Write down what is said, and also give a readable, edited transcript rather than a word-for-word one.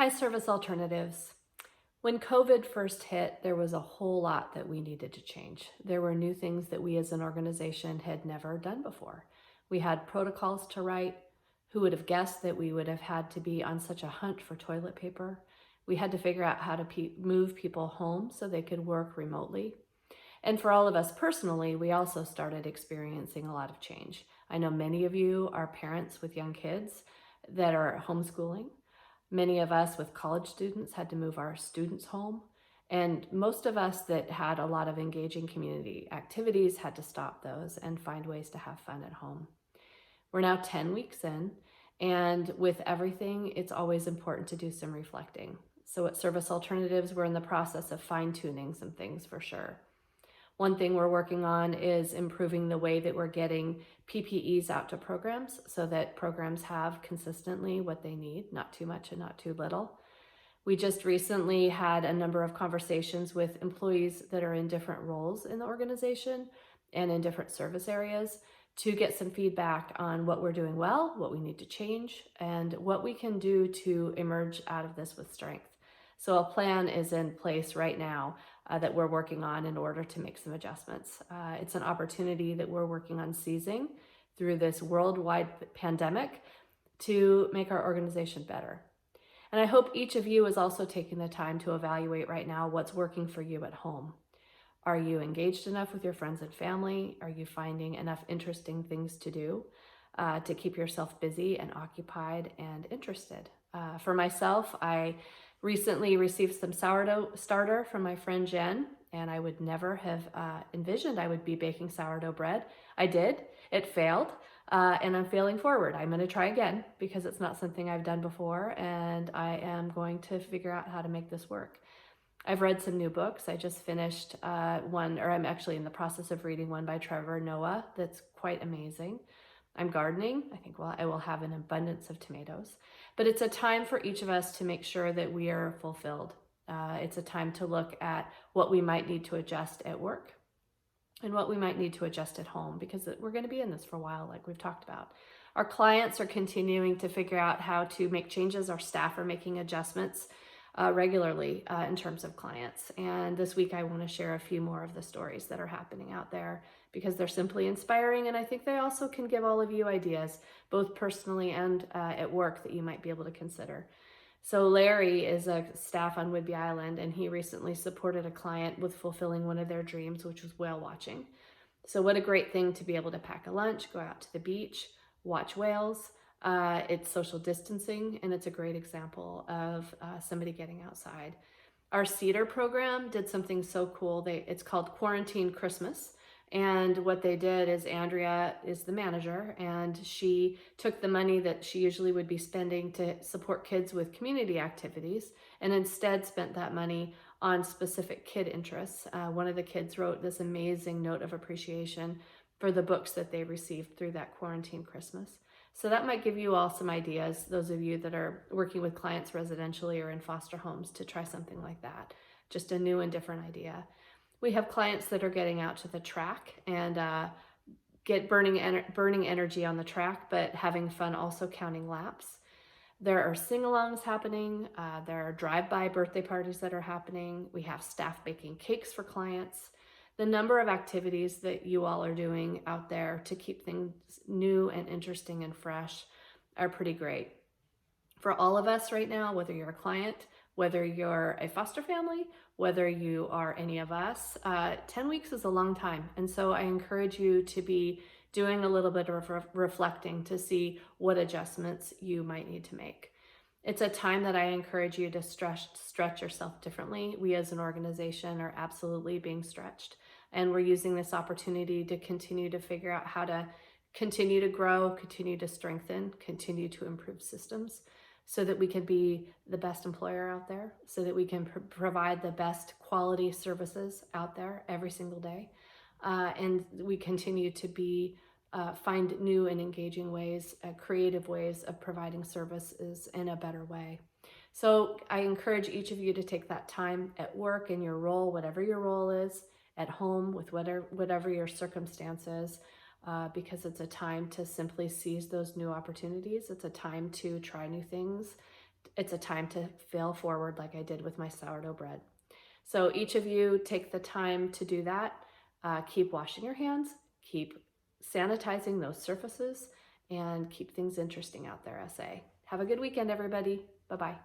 Hi, Service Alternatives. When COVID first hit, there was a whole lot that we needed to change. There were new things that we as an organization had never done before. We had protocols to write. Who would have guessed that we would have had to be on such a hunt for toilet paper? We had to figure out how to move people home so they could work remotely. And for all of us personally, we also started experiencing a lot of change. I know many of you are parents with young kids that are homeschooling. Many of us with college students had to move our students home. And most of us that had a lot of engaging community activities had to stop those and find ways to have fun at home. We're now 10 weeks in, and with everything, it's always important to do some reflecting. So at Service Alternatives, we're in the process of fine-tuning some things for sure. One thing we're working on is improving the way that we're getting PPEs out to programs so that programs have consistently what they need, not too much and not too little. We just recently had a number of conversations with employees that are in different roles in the organization and in different service areas to get some feedback on what we're doing well, what we need to change, and what we can do to emerge out of this with strength. So a plan is in place right now that we're working on in order to make some adjustments. It's an opportunity that we're working on seizing through this worldwide pandemic to make our organization better. And I hope each of you is also taking the time to evaluate right now what's working for you at home. Are you engaged enough with your friends and family? Are you finding enough interesting things to do to keep yourself busy and occupied and interested? For myself, I recently received some sourdough starter from my friend Jen, and I would never have envisioned I would be baking sourdough bread. I did. It failed, and I'm failing forward. I'm going to try again because it's not something I've done before, and I am going to figure out how to make this work. I've read some new books. I just finished one, or I'm actually in the process of reading one by Trevor Noah that's quite amazing. I'm gardening. I think I will have an abundance of tomatoes. But it's a time for each of us to make sure that we are fulfilled. It's a time to look at what we might need to adjust at work and what we might need to adjust at home, because we're going to be in this for a while, like we've talked about. Our clients are continuing to figure out how to make changes. Our staff are making adjustments regularly in terms of clients. And this week I want to share a few more of the stories that are happening out there because they're simply inspiring, and I think they also can give all of you ideas, both personally and at work, that you might be able to consider. So Larry is a staff on Whidbey Island, and he recently supported a client with fulfilling one of their dreams, which was whale watching. So what a great thing to be able to pack a lunch, go out to the beach, watch whales. It's social distancing, and it's a great example of somebody getting outside. Our Cedar program did something so cool. It's called Quarantine Christmas. And what they did is Andrea is the manager, and she took the money that she usually would be spending to support kids with community activities and instead spent that money on specific kid interests. One of the kids wrote this amazing note of appreciation for the books that they received through that Quarantine Christmas. So that might give you all some ideas, those of you that are working with clients residentially or in foster homes, to try something like that. Just a new and different idea. We have clients that are getting out to the track and get burning energy on the track, but having fun also counting laps. There are sing-alongs happening. There are drive-by birthday parties that are happening. We have staff baking cakes for clients. The number of activities that you all are doing out there to keep things new and interesting and fresh are pretty great. For all of us right now, whether you're a client, whether you're a foster family, whether you are any of us, 10 weeks is a long time. And so I encourage you to be doing a little bit of reflecting to see what adjustments you might need to make. It's a time that I encourage you to stretch yourself differently. We as an organization are absolutely being stretched, and we're using this opportunity to continue to figure out how to continue to grow, continue to strengthen, continue to improve systems so that we can be the best employer out there, so that we can provide the best quality services out there every single day. And we continue to find new and engaging ways, creative ways of providing services in a better way. So I encourage each of you to take that time at work, in your role, whatever your role is, at home, with whatever your circumstances, because it's a time to simply seize those new opportunities. It's a time to try new things, It's a time to fail forward like I did with my sourdough bread. So each of you take the time to do that. Keep washing your hands, keep sanitizing those surfaces, and keep things interesting out there, SA. Have a good weekend, everybody. Bye-bye.